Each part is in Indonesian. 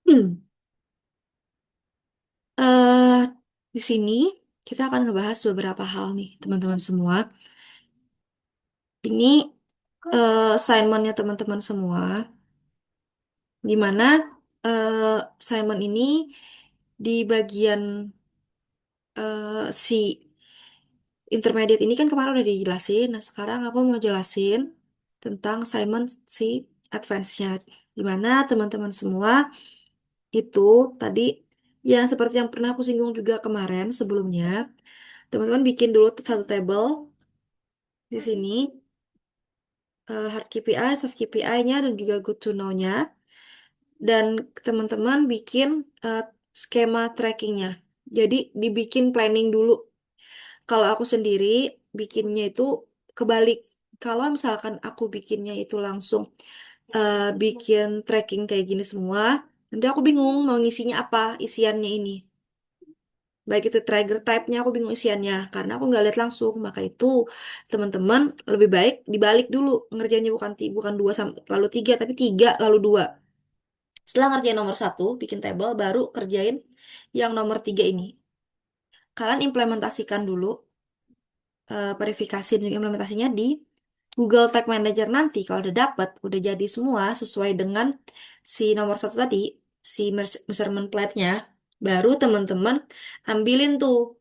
Hmm. eh di sini kita akan ngebahas beberapa hal nih, teman-teman semua. Ini assignmentnya teman-teman semua, di mana assignment ini di bagian si intermediate ini kan kemarin udah dijelasin. Nah, sekarang aku mau jelasin tentang assignment si advance-nya, di mana teman-teman semua itu tadi yang seperti yang pernah aku singgung juga kemarin sebelumnya. Teman-teman bikin dulu satu table di sini, hard KPI, soft KPI-nya, dan juga good to know-nya. Dan teman-teman bikin eh, skema trackingnya. Jadi dibikin planning dulu. Kalau aku sendiri bikinnya itu kebalik. Kalau misalkan aku bikinnya itu langsung bikin tracking kayak gini semua, nanti aku bingung mau ngisinya apa isiannya ini. Baik itu trigger type-nya aku bingung isiannya karena aku nggak lihat langsung. Maka itu teman-teman lebih baik dibalik dulu ngerjainnya bukan dua lalu tiga tapi tiga lalu dua. Setelah ngerjain nomor satu bikin table baru kerjain yang nomor tiga ini. Kalian implementasikan dulu verifikasi dan implementasinya di Google Tag Manager nanti kalau udah dapet udah jadi semua sesuai dengan si nomor satu tadi si measurement plate-nya baru teman-teman ambilin tuh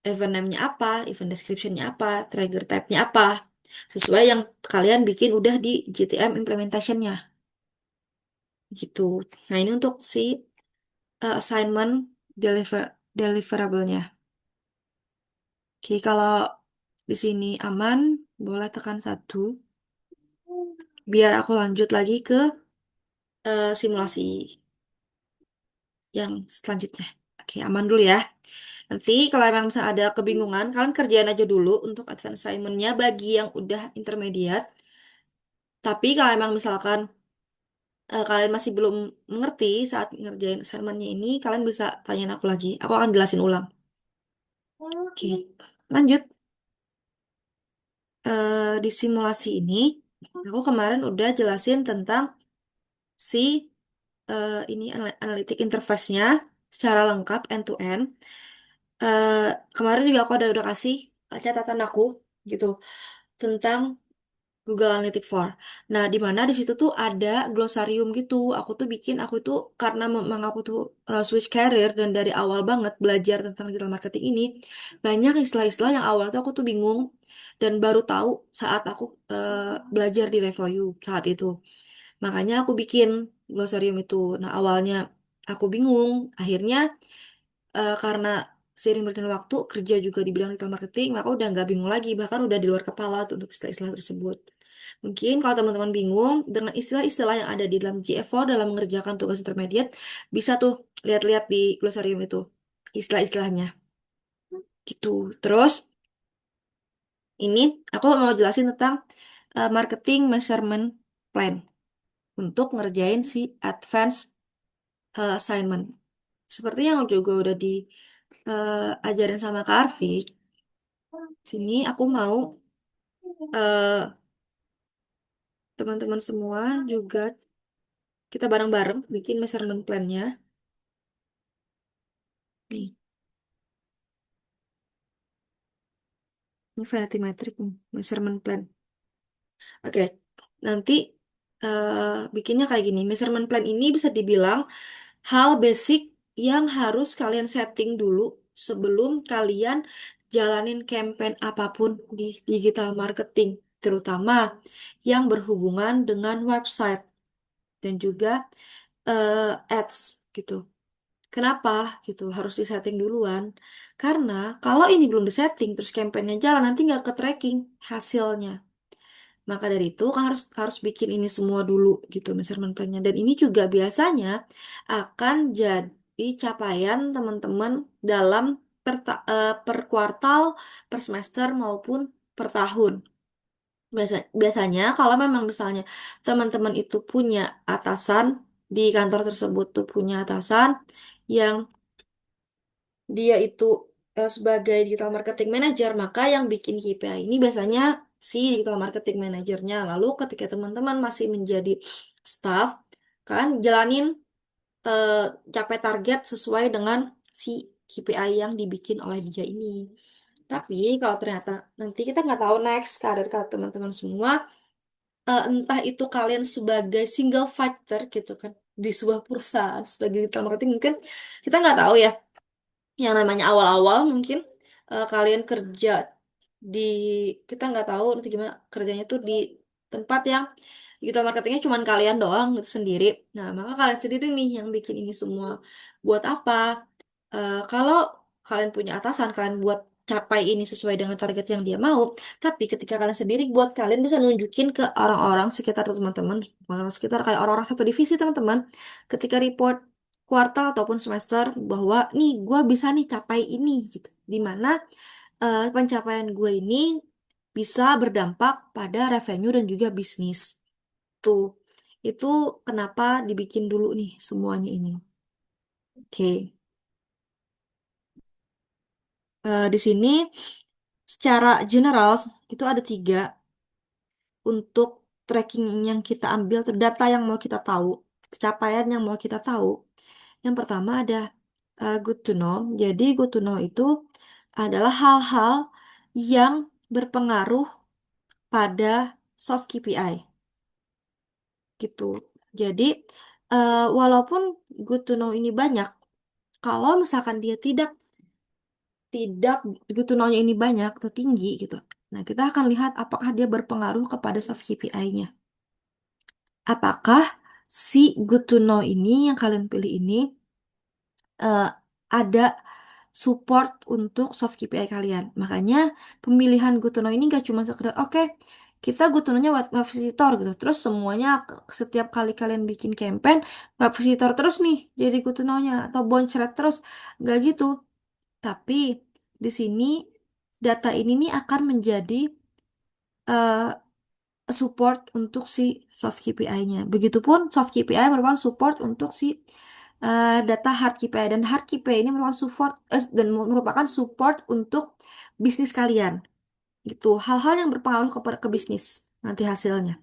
event name-nya apa, event description-nya apa, trigger type-nya apa. Sesuai yang kalian bikin udah di GTM implementation-nya. Gitu. Nah, ini untuk si assignment deliverable-nya. Oke, kalau di sini aman, boleh tekan satu. Biar aku lanjut lagi ke simulasi yang selanjutnya. Oke, aman dulu ya. Nanti kalau emang misalnya ada kebingungan, kalian kerjain aja dulu untuk advance assignment-nya bagi yang udah intermediate. Tapi kalau emang misalkan kalian masih belum mengerti saat ngerjain assignment-nya ini, kalian bisa tanyain aku lagi. Aku akan jelasin ulang. Oke, lanjut. Di simulasi ini, aku kemarin udah jelasin tentang si ini analytic interface-nya secara lengkap end to end. Eh, Kemarin juga aku udah kasih catatan aku gitu tentang Google Analytics 4. Nah, di mana di situ tuh ada glosarium gitu. Aku tuh karena memang aku tuh switch career dan dari awal banget belajar tentang digital marketing ini, banyak istilah-istilah yang awal tuh aku tuh bingung dan baru tahu saat aku belajar di Level U saat itu. Makanya aku bikin glosarium itu. Nah, awalnya aku bingung, akhirnya karena seiring berjalannya waktu kerja juga di bidang digital marketing, maka udah nggak bingung lagi, bahkan udah di luar kepala tuh untuk istilah-istilah tersebut. Mungkin kalau teman-teman bingung dengan istilah-istilah yang ada di dalam GF4 dalam mengerjakan tugas intermediate, bisa tuh lihat-lihat di glosarium itu istilah-istilahnya gitu. Terus ini aku mau jelasin tentang marketing measurement plan untuk ngerjain si advance assignment. Seperti yang juga udah diajarin sama Kak Arfi, sini aku mau eh, teman-teman semua juga kita bareng-bareng bikin measurement plan-nya. Nih, ini vanity metric nih, measurement plan. Oke, nanti bikinnya kayak gini. Measurement plan ini bisa dibilang hal basic yang harus kalian setting dulu sebelum kalian jalanin campaign apapun di digital marketing, terutama yang berhubungan dengan website dan juga ads gitu. Kenapa gitu harus disetting duluan? Karena kalau ini belum disetting terus campaignnya jalan nanti nggak ke tracking hasilnya. Maka dari itu kan harus harus bikin ini semua dulu gitu measurement plan-nya. Dan ini juga biasanya akan jadi capaian teman-teman dalam per kuartal, per semester maupun per tahun. Biasanya kalau memang misalnya teman-teman itu punya atasan di kantor tersebut tuh punya atasan yang dia itu sebagai digital marketing manager, maka yang bikin KPI ini biasanya si digital marketing manajernya. Lalu ketika teman-teman masih menjadi staff, kalian jalanin eh, capai target sesuai dengan si KPI yang dibikin oleh dia ini. Tapi kalau ternyata nanti kita nggak tahu next karir kalian teman-teman semua, entah itu kalian sebagai single fighter gitu kan di sebuah perusahaan sebagai digital marketing, mungkin kita nggak tahu ya, yang namanya awal-awal mungkin kalian kerja di, kita nggak tahu nanti gimana kerjanya tuh di tempat yang digital marketingnya cuman kalian doang gitu sendiri. Nah, maka kalian sendiri nih yang bikin ini semua. Buat apa? Kalau kalian punya atasan, kalian buat capai ini sesuai dengan target yang dia mau. Tapi ketika kalian sendiri buat, kalian bisa nunjukin ke orang-orang sekitar teman-teman, orang sekitar kayak orang-orang satu divisi teman-teman, ketika report kuartal ataupun semester bahwa nih gue bisa nih capai ini gitu. Dimana pencapaian gue ini bisa berdampak pada revenue dan juga bisnis. Tuh, itu kenapa dibikin dulu nih semuanya ini. Oke. Di sini secara general itu ada tiga untuk tracking yang kita ambil, atau data yang mau kita tahu, capaian yang mau kita tahu. Yang pertama ada good to know. Jadi good to know itu adalah hal-hal yang berpengaruh pada soft KPI gitu. Jadi walaupun good to know ini banyak, kalau misalkan dia tidak good to know-nya ini banyak atau tinggi gitu. Nah, kita akan lihat apakah dia berpengaruh kepada soft KPI-nya. Apakah si good to know ini yang kalian pilih ini eh, ada support untuk soft KPI kalian. Makanya pemilihan good to know ini gak cuma sekedar oke, kita good to know-nya web visitor gitu. Terus semuanya setiap kali kalian bikin campaign web visitor terus nih jadi good to know-nya atau bounce rate terus. Gak gitu. Tapi di sini data ini nih akan menjadi support untuk si soft KPI-nya. Begitupun soft KPI merupakan support untuk si data hard KPI, dan hard KPI ini merupakan support dan merupakan support untuk bisnis kalian. Gitu. Hal-hal yang berpengaruh ke bisnis nanti hasilnya.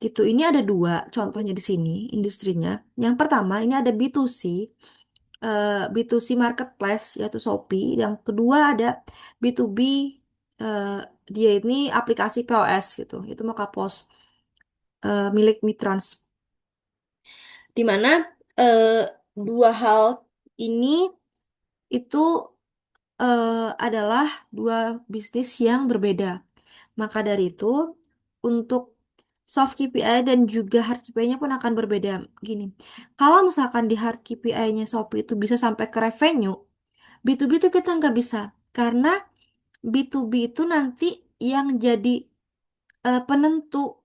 Gitu. Ini ada dua contohnya di sini industrinya. Yang pertama ini ada B2C, B2C marketplace yaitu Shopee. Yang kedua ada B2B, eh, dia ini aplikasi POS gitu. Itu Mokapos, milik Mitrans. Di mana eh, dua hal ini itu adalah dua bisnis yang berbeda. Maka dari itu, untuk soft KPI dan juga hard KPI-nya pun akan berbeda. Gini, kalau misalkan di hard KPI-nya Shopee itu bisa sampai ke revenue, B2B itu kita nggak bisa. Karena B2B itu nanti yang jadi penentu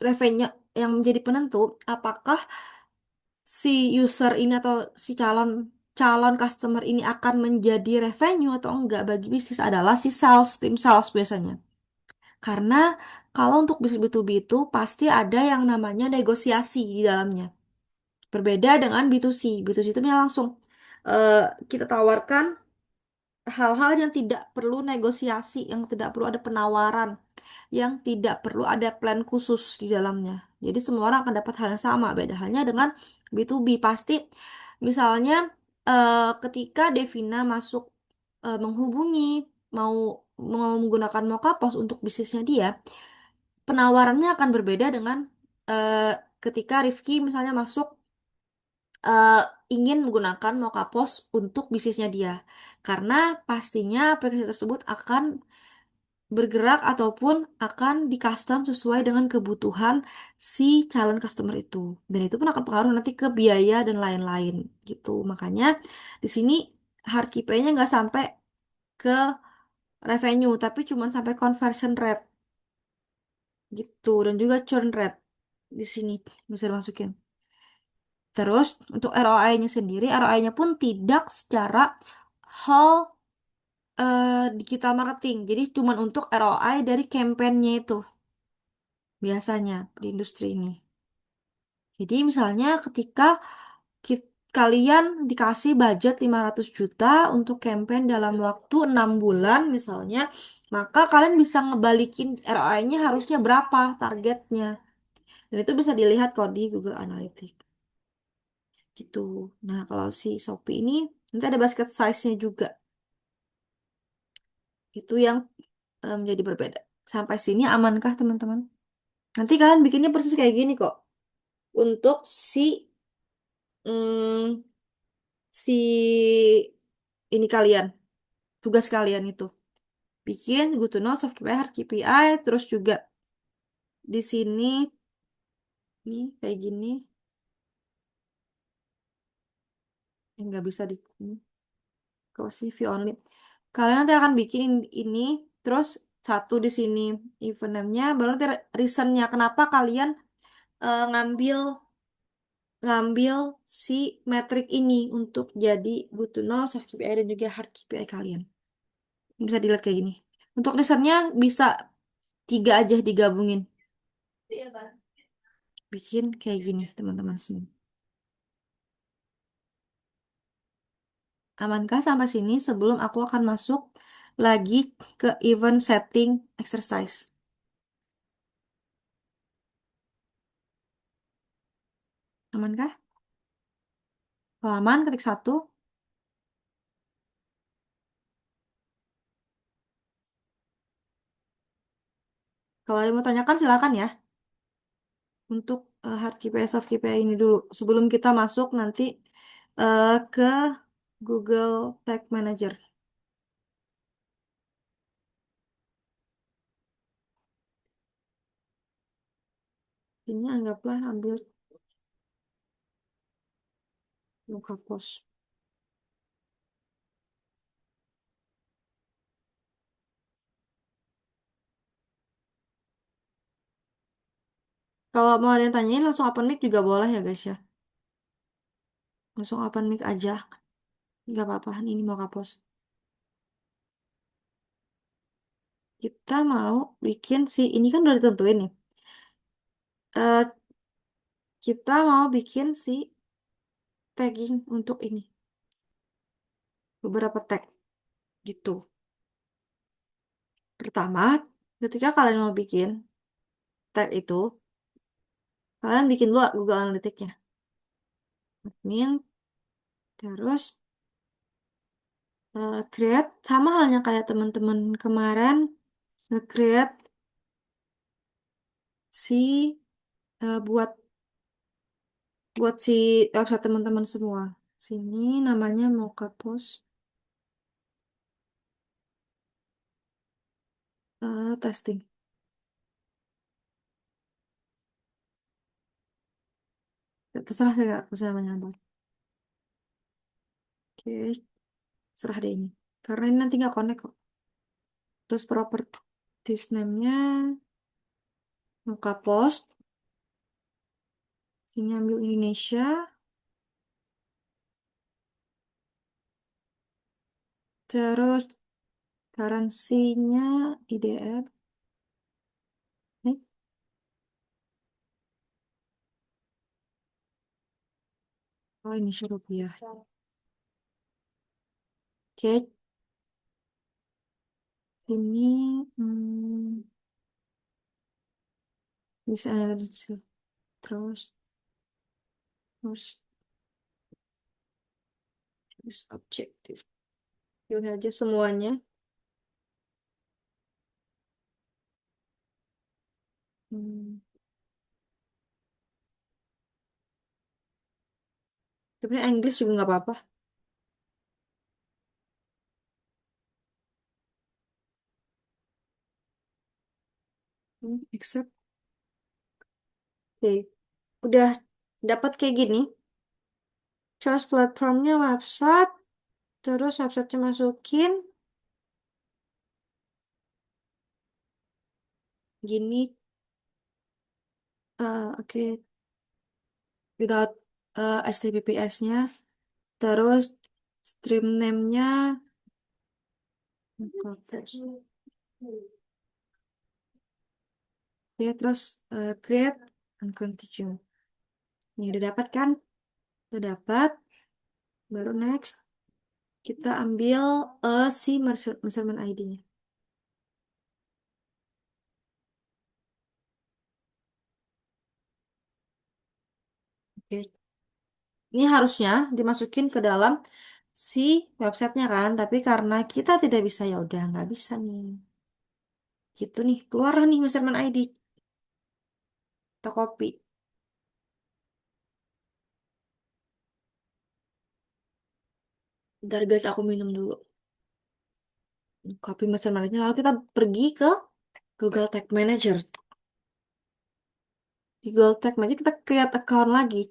revenue, yang menjadi penentu apakah si user ini atau si calon calon customer ini akan menjadi revenue atau enggak bagi bisnis adalah si sales, tim sales biasanya. Karena kalau untuk bisnis B2B itu pasti ada yang namanya negosiasi di dalamnya. Berbeda dengan B2C. B2C itu langsung eh, kita tawarkan hal-hal yang tidak perlu negosiasi, yang tidak perlu ada penawaran, yang tidak perlu ada plan khusus di dalamnya. Jadi semua orang akan dapat hal yang sama. Beda halnya dengan B2B. Pasti misalnya ketika Devina masuk menghubungi mau mau menggunakan Mokapos untuk bisnisnya dia, penawarannya akan berbeda dengan eh, ketika Rifki misalnya masuk eh, ingin menggunakan Mokapos untuk bisnisnya dia. Karena pastinya aplikasi tersebut akan bergerak ataupun akan di custom sesuai dengan kebutuhan si calon customer itu. Dan itu pun akan pengaruh nanti ke biaya dan lain-lain gitu. Makanya di sini hard KPI-nya nggak sampai ke revenue, tapi cuma sampai conversion rate gitu. Dan juga churn rate di sini bisa dimasukin. Terus untuk ROI-nya sendiri, ROI-nya pun tidak secara whole digital marketing. Jadi cuma untuk ROI dari campaign-nya itu biasanya di industri ini. Jadi misalnya ketika kalian dikasih budget 500 juta untuk campaign dalam waktu 6 bulan misalnya, maka kalian bisa ngebalikin ROI-nya harusnya berapa targetnya. Dan itu bisa dilihat kok di Google Analytics. gitu. Nah, kalau si Shopee ini nanti ada basket size-nya juga. Itu yang menjadi berbeda. Sampai sini amankah teman-teman? Nanti kalian bikinnya persis kayak gini kok. Untuk mm, si ini kalian, tugas kalian itu. Bikin good to know, soft KPI, hard KPI, terus juga di sini nih kayak gini. Nggak bisa di kalau CV only. Kalian nanti akan bikin ini, terus satu di sini event name-nya, baru nanti reason-nya kenapa kalian ngambil ngambil si metrik ini untuk jadi good to know, soft KPI, dan juga hard KPI kalian. Bisa dilihat kayak gini. Untuk reasonnya bisa tiga aja digabungin. Iya, Pak. Bikin kayak gini, teman-teman semua. Amankah sampai sini sebelum aku akan masuk lagi ke event setting exercise? Amankah? Halaman ketik satu. Kalau ada yang mau tanyakan silakan ya. Untuk hard KPI, soft KPI ini dulu. Sebelum kita masuk nanti ke Google Tag Manager. Ini anggaplah ambil muka pos. Kalau mau ada yang tanyain langsung open mic juga boleh ya guys ya. Langsung open mic aja. Nggak apa-apa, ini mau kapos. Kita mau bikin si, ini kan udah ditentuin nih. Eh, kita mau bikin si tagging untuk ini. Beberapa tag gitu. Pertama, ketika kalian mau bikin tag itu, kalian bikin dulu Google Analytics-nya. Admin, terus create, sama halnya kayak teman-teman kemarin, nge-create si, buat buat si website teman-teman semua. Sini namanya mau ke post testing. Terserah saya, terserah namanya apa. Oke, serah deh ini. Karena ini nanti nggak connect kok. Terus properties name-nya muka post. Sini ambil Indonesia. Terus currency-nya IDR. Eh, oh ini rupiah. Oke, ini bisa analysis. Terus objektif. Pilih aja semuanya. Hmm. Tapi English juga nggak apa-apa. Accept. Oke. Udah dapat kayak gini. Choose platformnya website. Terus websitenya masukin. Gini. Oke. Without HTTPS-nya. Terus stream name-nya. Ya, terus create and continue. Ini udah dapat kan? Udah dapat. Baru next. Kita ambil si measurement ID-nya. Oke. Ini harusnya dimasukin ke dalam si websitenya kan, tapi karena kita tidak bisa ya udah nggak bisa nih. Gitu nih, keluar nih measurement ID. Kita copy. Bentar guys, aku minum dulu. Copy measurement ID. Lalu kita pergi ke Google Tag Manager. Di Google Tag Manager kita create account lagi.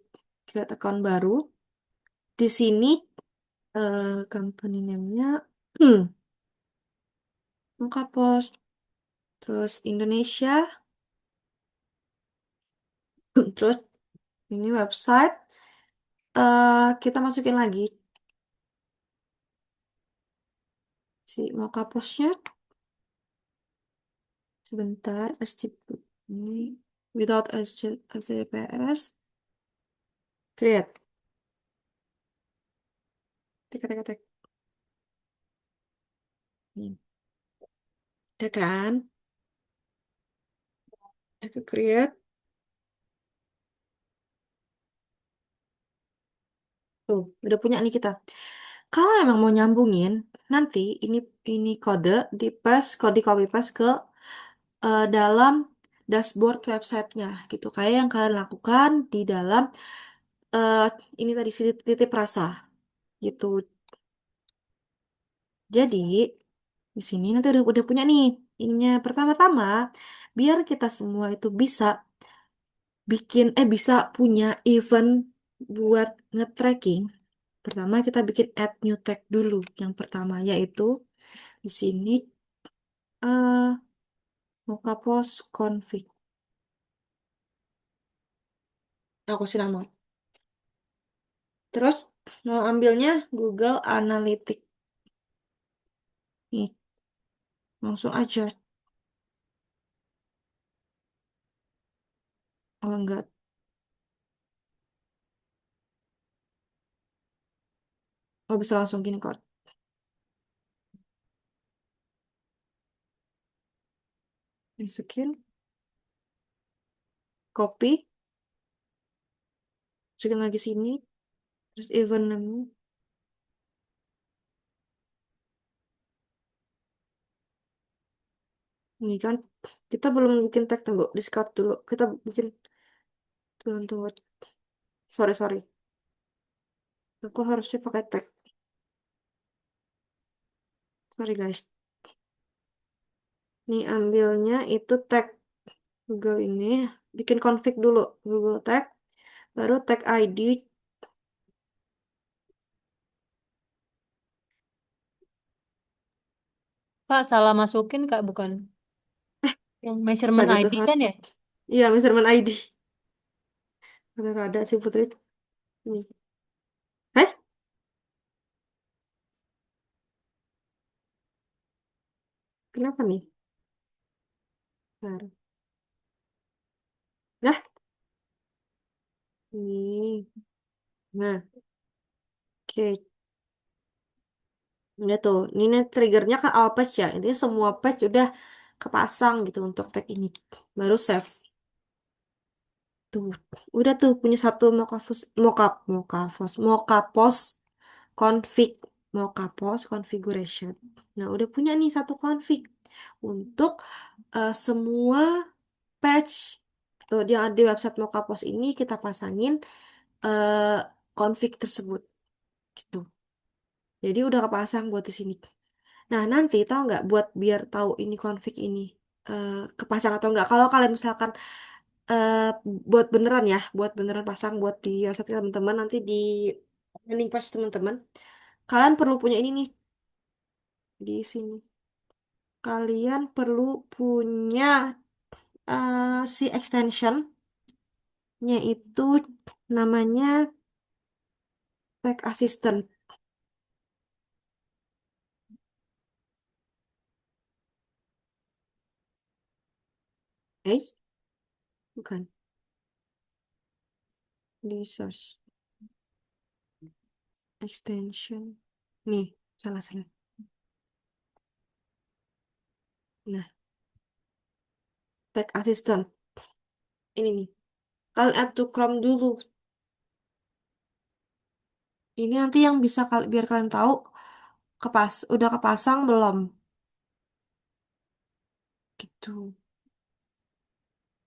Create account baru. Di sini company name-nya lengkap pos. Terus Indonesia. Terus ini website. Kita masukin lagi si muka posnya. Sebentar, SCP ini without HTTPS. Create. Tek, tek, tek. Hmm. Udah kan? Udah ke create. Tuh, udah punya nih kita. Kalau emang mau nyambungin, nanti ini kode di paste, kode di copy paste ke dalam dashboard websitenya gitu. Kayak yang kalian lakukan di dalam eh, ini tadi si titip rasa gitu. Jadi di sini nanti udah punya nih ininya pertama-tama biar kita semua itu bisa bisa punya event buat nge-tracking. Pertama kita bikin add new tag dulu. Yang pertama yaitu di sini eh muka post config. Aku sih nama. Terus mau ambilnya Google Analytics. Nih, langsung aja. Oh enggak, oh bisa langsung gini kok. Masukin, copy, masukin lagi sini. Terus event name. Ini kan kita belum bikin tag, tunggu discard dulu. Kita bikin, tunggu, tunggu. Sorry, sorry. Aku harusnya pakai tag. Sorry guys. Nih ambilnya itu tag Google ini. Bikin config dulu. Google tag. Baru tag ID. Kak, salah masukin Kak, bukan? Yang measurement Astaga ID Tuhan. kan ya? Iya, measurement ID. Ada sih Putri. Nih. Eh? Kenapa nih? Bentar. Nah, ini. Nah, oke. Udah tuh. Ini triggernya kan all page ya. Intinya semua page udah kepasang gitu untuk tag ini. Baru save. Tuh, udah tuh punya satu mockup config, mockup configuration. Nah, udah punya nih satu config untuk semua page tuh di website mockup ini kita pasangin eh, config tersebut gitu. Jadi udah kepasang buat di sini. Nah, nanti tahu nggak buat biar tahu ini config ini eh, kepasang atau nggak. Kalau kalian misalkan eh buat beneran ya, buat beneran pasang buat di website teman-teman nanti di landing page teman-teman. Kalian perlu punya ini nih di sini. Kalian perlu punya si extensionnya itu namanya Tag Assistant. Eh, bukan. Di search extension. Nih, salah salah. Nah, Tag Assistant. Ini nih. Kalian add to Chrome dulu. Ini nanti yang bisa biar kalian tahu udah kepasang belum gitu.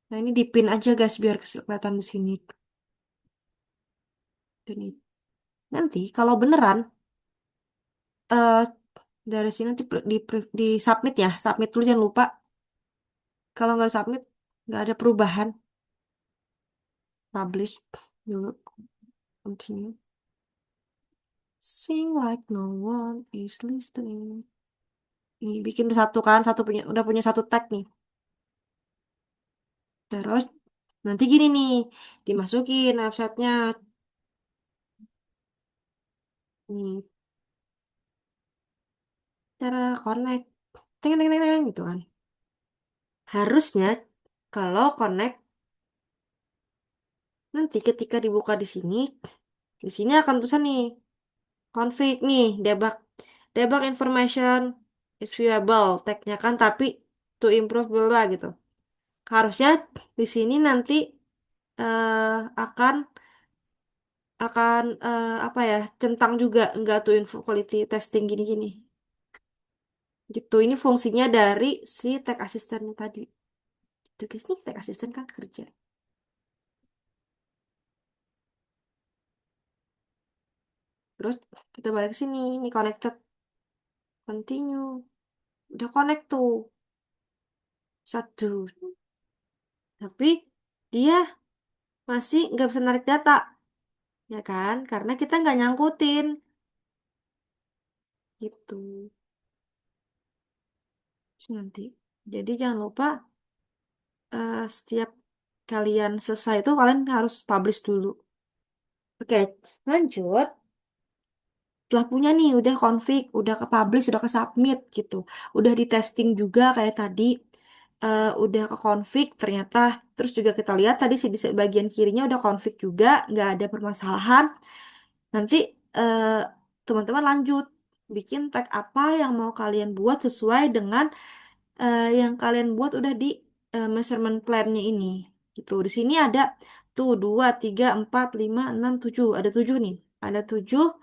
Nah, ini dipin aja guys biar kelihatan di sini. Dan nanti kalau beneran eh dari sini nanti di submit ya, submit dulu jangan lupa. Kalau nggak submit nggak ada perubahan. Publish dulu, continue. Sing like no one is listening. Nih bikin satu kan, satu punya udah punya satu tag nih. Terus nanti gini nih, dimasukin websitenya. Nih, cara connect. Teng teng teng teng gitu kan. Harusnya kalau connect nanti ketika dibuka di sini akan tulisan nih config nih debug information is viewable tagnya kan tapi to improve bla bla gitu. Harusnya di sini nanti akan apa ya centang juga enggak tuh info quality testing gini-gini gitu. Ini fungsinya dari si tag asistennya tadi. Itu guys nih tag asisten kan kerja. Terus kita balik ke sini, ini connected, continue, udah connect tuh satu, tapi dia masih nggak bisa narik data, ya kan? Karena kita nggak nyangkutin gitu nanti. Jadi jangan lupa setiap kalian selesai itu kalian harus publish dulu. Oke, lanjut. Setelah punya nih, udah config, udah ke publish, udah ke submit gitu. Udah di testing juga kayak tadi. Udah ke config ternyata. Terus juga kita lihat tadi sih di bagian kirinya udah config juga, nggak ada permasalahan. Nanti eh, teman-teman lanjut bikin tag apa yang mau kalian buat sesuai dengan yang kalian buat udah di measurement plan-nya ini. Gitu. Di sini ada tuh 2, 3, 4, 5, 6, 7. Ada 7 nih. Ada 7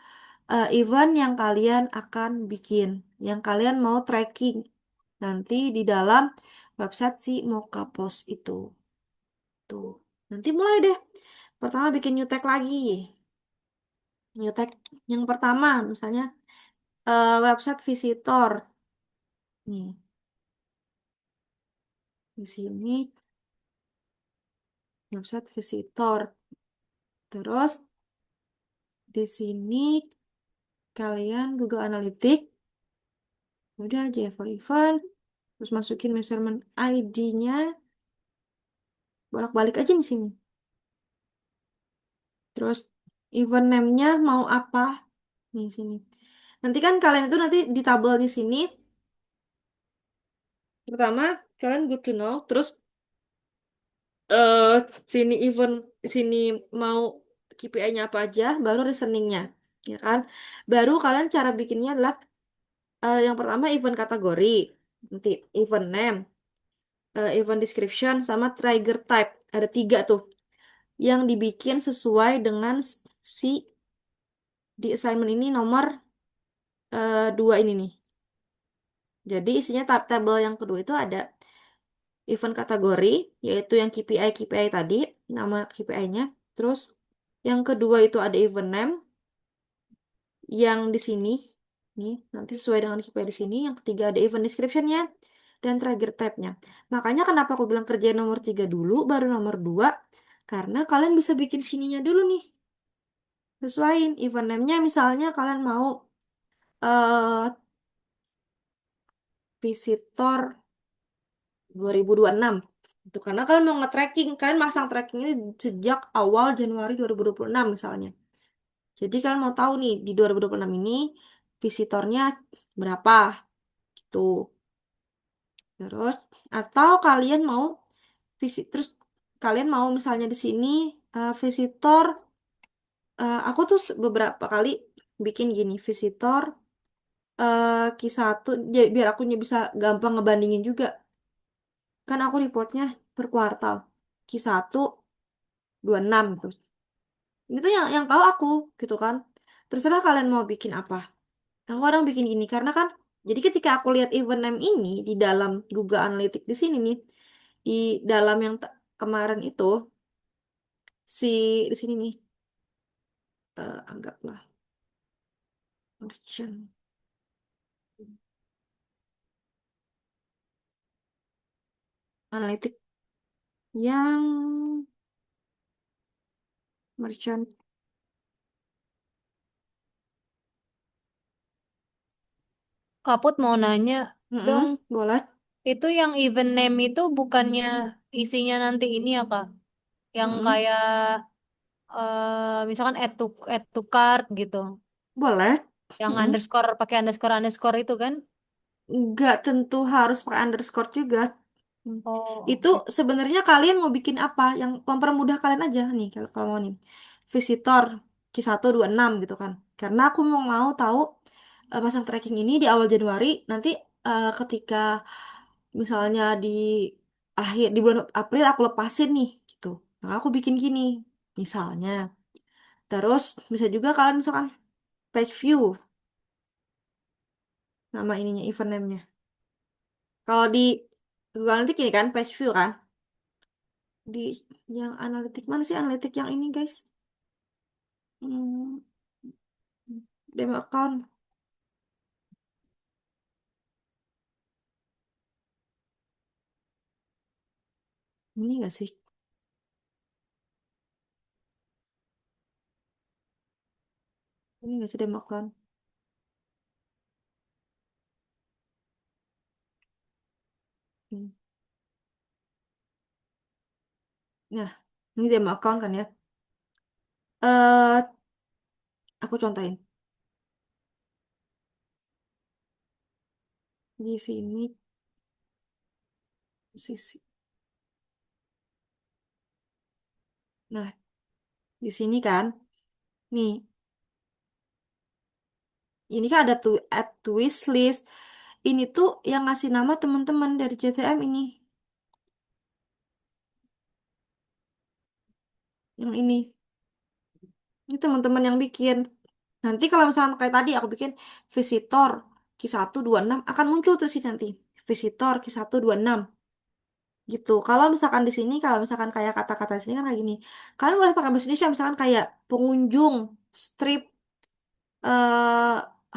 event yang kalian akan bikin. Yang kalian mau tracking. Nanti di dalam website si Mocha Post itu. Tuh. Nanti mulai deh. Pertama bikin new tag lagi. New tag yang pertama misalnya website visitor. Nih, di sini website visitor. Terus di sini kalian Google Analytics, udah aja for event, terus masukin measurement ID-nya, bolak-balik aja di sini. Terus event name-nya mau apa? Nih sini. Nanti kan kalian itu nanti di tabel di sini, pertama kalian good to know, terus eh sini event sini mau KPI-nya apa aja, baru reasoningnya, ya kan? Baru kalian cara bikinnya adalah yang pertama event kategori, nanti event name, event description, sama trigger type. Ada tiga tuh yang dibikin sesuai dengan si di assignment ini nomor dua ini nih. Jadi isinya tabel yang kedua itu ada event kategori, yaitu yang KPI tadi, nama KPI-nya. Terus yang kedua itu ada event name, yang di sini, nih nanti sesuai dengan KPI di sini. Yang ketiga ada event description-nya dan trigger type-nya. Makanya kenapa aku bilang kerjain nomor tiga dulu, baru nomor dua, karena kalian bisa bikin sininya dulu nih. Sesuaiin event name-nya misalnya kalian mau eh visitor 2026. Itu karena kalian mau nge-tracking, kalian masang tracking ini sejak awal Januari 2026 misalnya. Jadi kalian mau tahu nih di 2026 ini visitornya berapa gitu. Terus atau kalian mau terus kalian mau misalnya di sini visitor aku tuh beberapa kali bikin gini visitor Q1 biar aku bisa gampang ngebandingin juga. Kan aku reportnya per kuartal. Q1 26 gitu. Ini tuh yang tahu aku gitu kan. Terserah kalian mau bikin apa. Aku kadang bikin gini karena kan, jadi ketika aku lihat event name ini di dalam Google Analytics di sini nih, di dalam yang kemarin itu, si di sini nih, anggaplah merchant Analytics yang merchant. Kaput mau nanya dong, Mm-mm, boleh. itu yang event name itu bukannya isinya nanti ini ya Kak? Yang Mm-mm, kayak misalkan add to cart gitu. boleh. Yang Mm-mm. underscore pakai underscore underscore itu kan? Nggak tentu harus pakai underscore juga. Hmm. Oh, Itu oke. sebenarnya kalian mau bikin apa yang mempermudah kalian aja nih, kalau mau nih. Visitor Q126 gitu kan. Karena aku mau tahu masang tracking ini di awal Januari, nanti ketika misalnya di akhir di bulan April aku lepasin nih gitu. Nah, aku bikin gini misalnya. Terus bisa juga kalian misalkan page view nama ininya, event name-nya. Kalau di Google Analytics ini kan page view kan. Di yang analitik mana sih, analitik yang ini guys? Hmm, demo account ini gak sih? Ini gak sih demo account? Hmm. Nah, ini demo account kan ya. Aku contohin di sini sisi. Nah, di sini kan, nih, ini kan ada tuh add to wish list. Ini tuh yang ngasih nama teman-teman dari JTM ini, yang ini. Ini teman-teman yang bikin. Nanti kalau misalnya kayak tadi aku bikin visitor Q126 akan muncul tuh sih nanti. Visitor Q126 gitu. Kalau misalkan di sini, kalau misalkan kayak kata-kata di sini kan kayak gini. Kalian boleh pakai bahasa Indonesia misalkan kayak pengunjung strip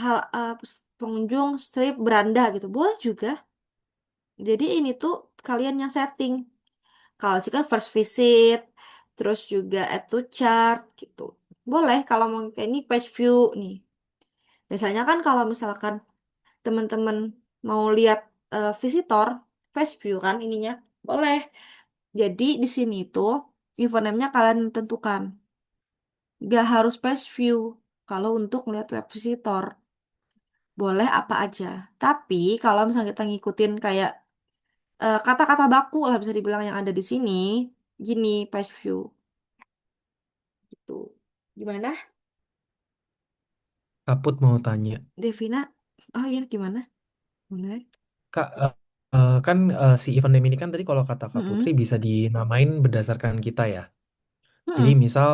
hal pengunjung strip beranda gitu. Boleh juga. Jadi ini tuh kalian yang setting. Kalau sih kan first visit, terus juga add to chart gitu. Boleh kalau mau kayak ini page view nih. Biasanya kan kalau misalkan teman-teman mau lihat visitor, page view kan ininya. Boleh. Jadi di sini tuh username-nya kalian tentukan. Gak harus page view kalau untuk melihat web visitor. Boleh apa aja. Tapi kalau misalnya kita ngikutin kayak kata-kata baku lah bisa dibilang yang ada di sini, gini page view gitu. Gimana? Kaput mau tanya, Devina? Oh iya gimana? Boleh. Kak, kan si event name ini kan tadi kalau kata Kak Putri Mm-mm. bisa dinamain berdasarkan kita ya. Jadi Mm-mm. misal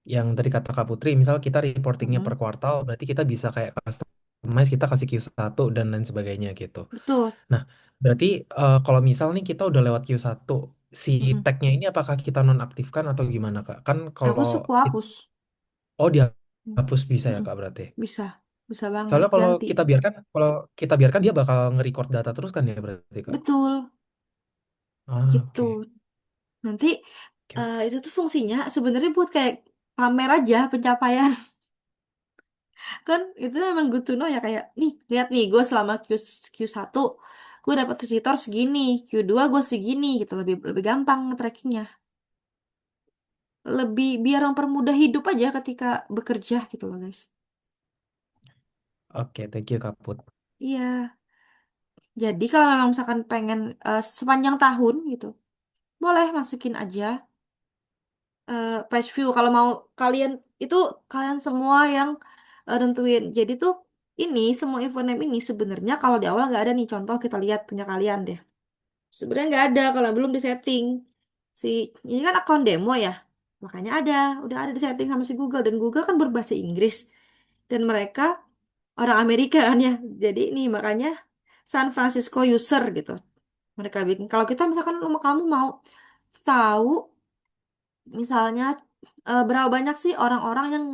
yang tadi kata Kak Putri, misal kita reportingnya per Mm-mm. kuartal, berarti kita bisa kayak customize, kita kasih Q1 dan lain sebagainya gitu. Betul. Nah, berarti kalau misal nih kita udah lewat Q1, si Mm-mm. tagnya ini apakah kita nonaktifkan atau gimana Kak? Kan Aku kalau, suku hapus. oh Mm. dihapus bisa ya Mm-mm. Kak berarti? Bisa, bisa banget Soalnya ganti. kalau kita biarkan dia bakal nge-record data terus kan ya berarti Kak? Betul, Ah, gitu. oke. Nanti Oke. itu tuh fungsinya sebenarnya buat kayak pamer aja pencapaian. Kan itu emang good to know ya, kayak nih lihat nih gue selama Q1 gue dapat visitor segini, Q2 gue segini gitu, lebih lebih gampang trackingnya, lebih biar mempermudah hidup aja ketika bekerja gitu loh guys. Oke, thank you Kak Put. Iya, jadi kalau memang misalkan pengen sepanjang tahun gitu, boleh masukin aja page view kalau mau kalian, itu kalian semua yang nentuin. Jadi tuh ini semua event name ini sebenarnya kalau di awal nggak ada nih, contoh kita lihat punya kalian deh. Sebenarnya nggak ada kalau belum disetting. Si ini kan akun demo ya. Makanya udah ada di setting sama si Google, dan Google kan berbahasa Inggris dan mereka orang Amerika kan ya. Jadi ini makanya San Francisco user gitu. Mereka bikin. Kalau kita misalkan rumah kamu mau tahu misalnya berapa banyak sih orang-orang yang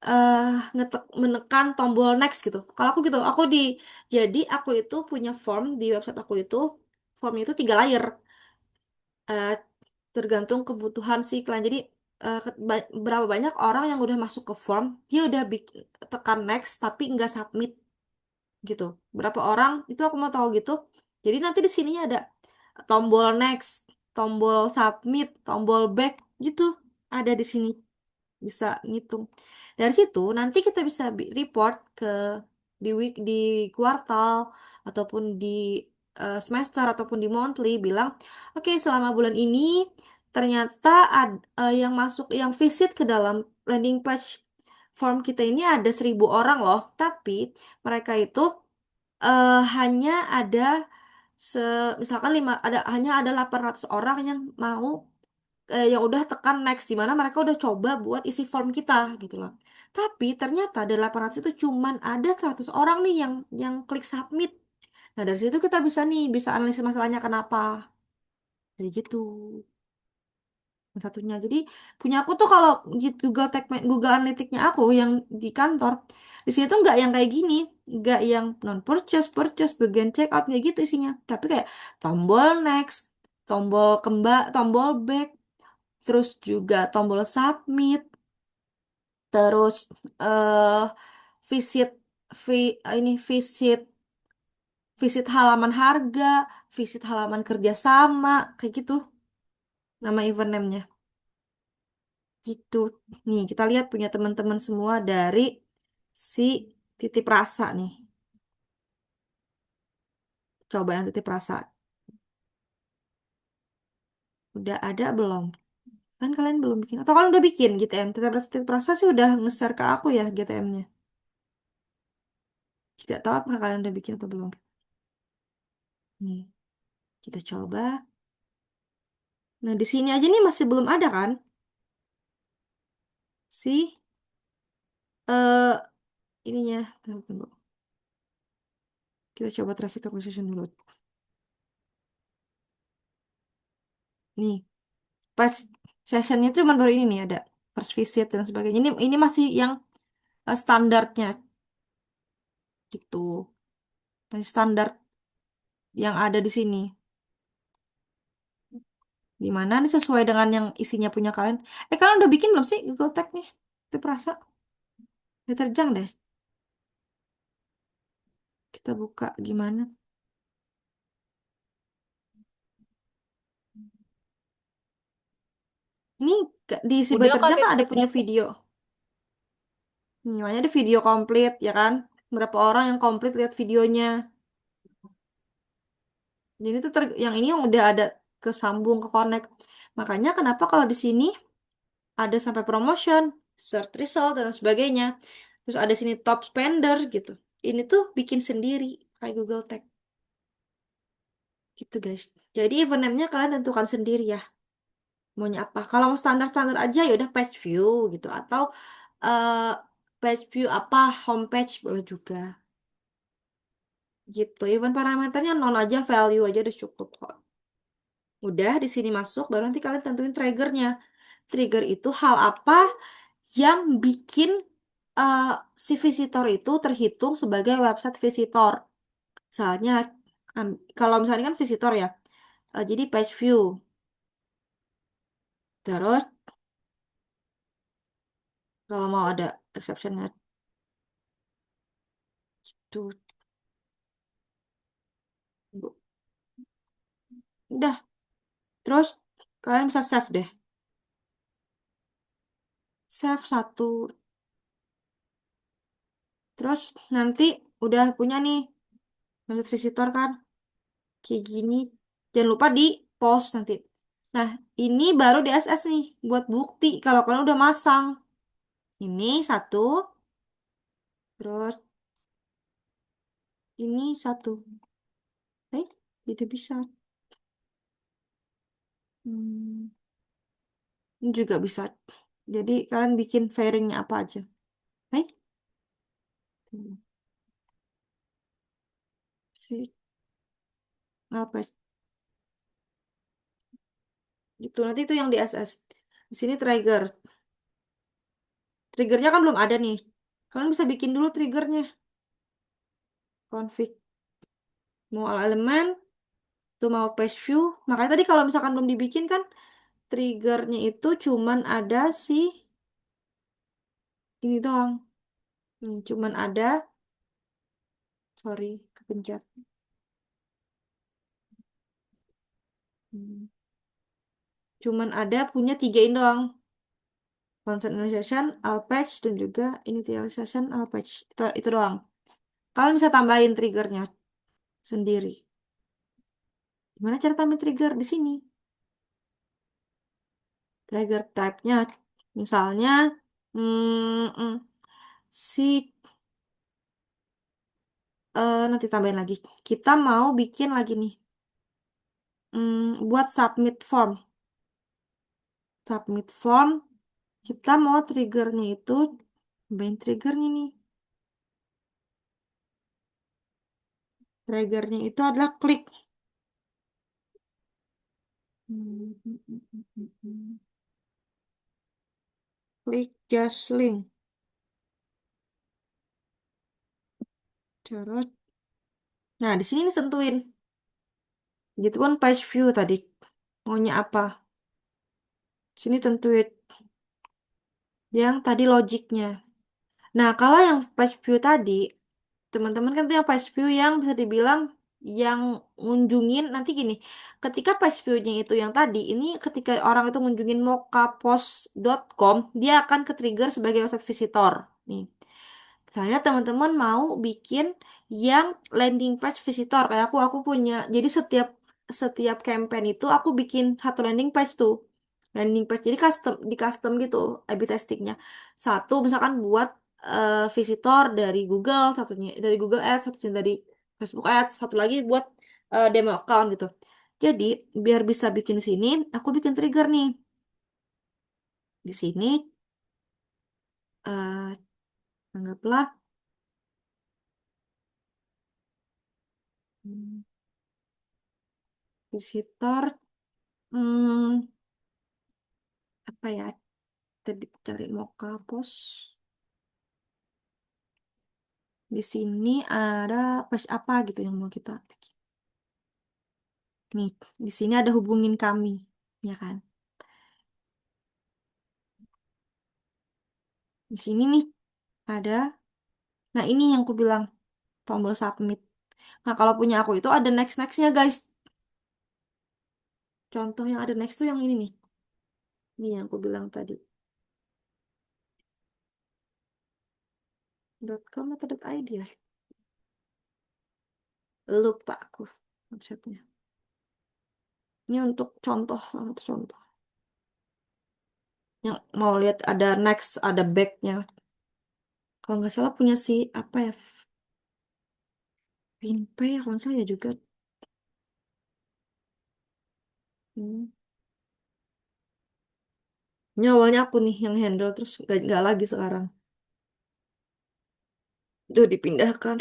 eh menekan tombol next gitu. Kalau aku gitu, jadi aku itu punya form di website aku itu, formnya itu 3 layer. Eh, Tergantung kebutuhan si klien. Jadi berapa banyak orang yang udah masuk ke form, dia udah tekan next tapi nggak submit gitu. Berapa orang itu aku mau tahu gitu. Jadi nanti di sininya ada tombol next, tombol submit, tombol back gitu. Ada di sini bisa ngitung. Dari situ nanti kita bisa report ke di kuartal ataupun di semester ataupun di monthly bilang, oke, selama bulan ini ternyata yang masuk yang visit ke dalam landing page form kita ini ada 1.000 orang loh, tapi mereka itu hanya ada se misalkan hanya ada 800 orang yang mau yang udah tekan next, di mana mereka udah coba buat isi form kita gitu loh. Tapi ternyata dari 800 itu cuman ada 100 orang nih yang klik submit. Nah, dari situ kita bisa analisis masalahnya kenapa. Jadi gitu. Yang satunya. Jadi punya aku tuh kalau di Google Analytics-nya aku yang di kantor, di sini tuh nggak yang kayak gini, nggak yang non purchase, purchase, bagian check out nggak gitu isinya. Tapi kayak tombol next, tombol back, terus juga tombol submit, terus eh visit ini visit halaman harga, visit halaman kerjasama, kayak gitu nama event name-nya. Gitu. Nih, kita lihat punya teman-teman semua dari si Titip Rasa nih. Coba yang Titip Rasa. Udah ada belum? Kan kalian belum bikin. Atau kalian udah bikin GTM? Titip Rasa sih udah nge-share ke aku ya GTM-nya. Tidak tahu apakah kalian udah bikin atau belum. Nih, kita coba. Nah, di sini aja nih masih belum ada kan? Si eh ininya. Tunggu, tunggu. Kita coba traffic acquisition dulu. Nih, pas sessionnya cuma baru ini nih ada first visit dan sebagainya. Ini masih yang standarnya gitu. Masih standar yang ada di sini. Di mana ini sesuai dengan yang isinya punya kalian. Kalian udah bikin belum sih Google Tag nih? Itu perasa diterjang deh. Kita buka gimana? Ini di si Udah Kak Terjang kan ada punya diterjang. video. Nih, makanya ada video komplit ya kan? Berapa orang yang komplit lihat videonya. Jadi itu yang ini yang udah ada kesambung ke connect. Makanya kenapa kalau di sini ada sampai promotion, search result dan sebagainya. Terus ada sini top spender gitu. Ini tuh bikin sendiri kayak Google Tag gitu guys. Jadi event name-nya kalian tentukan sendiri ya. Maunya apa? Kalau mau standar-standar aja ya udah page view gitu atau eh page view apa homepage boleh juga gitu. Event parameternya nol aja, value aja udah cukup kok. Udah di sini masuk baru nanti kalian tentuin triggernya. Trigger itu hal apa yang bikin eh, si visitor itu terhitung sebagai website visitor. Misalnya, kalau misalnya kan visitor ya, jadi page view. Terus kalau mau ada exceptionnya tuh, udah. Terus kalian bisa save deh. Save satu. Terus nanti udah punya nih website visitor kan, kayak gini. Jangan lupa di post nanti. Nah, ini baru DSS nih buat bukti kalau kalian udah masang. Ini satu, terus ini satu. Eh, tidak bisa. Hmm. Ini juga bisa. Jadi kalian bikin fairingnya apa aja. Nih, si apa gitu. Nanti itu yang di SS. Di sini trigger. Triggernya kan belum ada nih. Kalian bisa bikin dulu triggernya. Config. Mau all elemen, tuh mau page view. Makanya tadi kalau misalkan belum dibikin kan, triggernya itu cuman ada si ini doang. Ini cuman ada, sorry, kepencet. Hmm. Cuman ada punya tiga ini doang. Content initialization, all page, dan juga initialization, all page. Itu doang. Kalian bisa tambahin triggernya sendiri. Gimana cara tambahin trigger di sini? Trigger type-nya, misalnya, si nanti tambahin lagi. Kita mau bikin lagi nih, buat submit form. Submit form, kita mau triggernya itu, tambahin triggernya nih. Triggernya itu adalah klik. Hmm, hmm, hmm, hmm, hmm, hmm. Klik just link. Terus, nah di sini nih sentuhin. Gitu kan page view tadi. Maunya apa? Sini tentuin yang tadi logiknya. Nah, kalau yang page view tadi, teman-teman kan tuh yang page view yang bisa dibilang yang ngunjungin nanti gini, ketika page view-nya itu yang tadi, ini ketika orang itu ngunjungin mokapost.com, dia akan ke-trigger sebagai website visitor. Nih, misalnya teman-teman mau bikin yang landing page visitor, kayak aku punya. Jadi setiap setiap campaign itu aku bikin satu landing page tuh. Landing page jadi di custom gitu A/B testingnya. Satu misalkan buat visitor dari Google, satunya dari Google Ads, satunya dari Facebook Ads, satu lagi buat demo account gitu. Jadi biar bisa bikin sini, aku bikin trigger nih. Di sini eh anggaplah hmm, visitor hmm, apa ya? Tadi cari mocha post. Di sini ada page apa gitu yang mau kita bikin. Nih, di sini ada hubungin kami, ya kan? Di sini nih ada. Nah, ini yang aku bilang tombol submit. Nah, kalau punya aku itu ada next-nextnya, guys. Contoh yang ada next tuh yang ini nih. Ini yang aku bilang tadi. .com atau .id ya? Lupa aku konsepnya. Ini untuk contoh, satu contoh. Yang mau lihat ada next, ada backnya. Kalau nggak salah punya si apa ya? Pinpay, kalau nggak salah ya juga. Hmm. Ini awalnya aku nih yang handle terus nggak lagi sekarang. Udah dipindahkan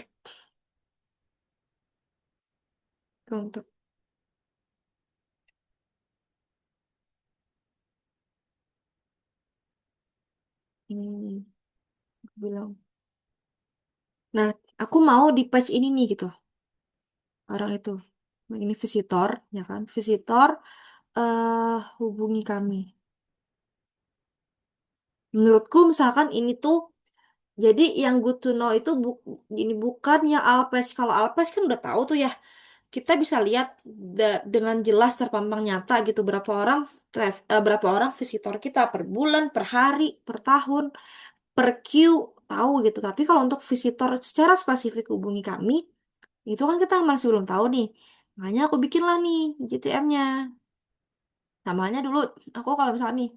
untuk hmm, aku bilang. Nah, aku mau di page ini nih gitu. Orang itu. Nah, ini visitor, ya kan? Visitor hubungi kami. Menurutku misalkan ini tuh jadi yang good to know itu ini bukan yang Alpes. Kalau Alpes kan udah tahu tuh ya. Kita bisa lihat dengan jelas terpampang nyata gitu berapa orang visitor kita per bulan, per hari, per tahun, per queue tahu gitu. Tapi kalau untuk visitor secara spesifik hubungi kami, itu kan kita masih belum tahu nih. Makanya aku bikinlah nih GTM-nya. Namanya dulu aku kalau misalnya nih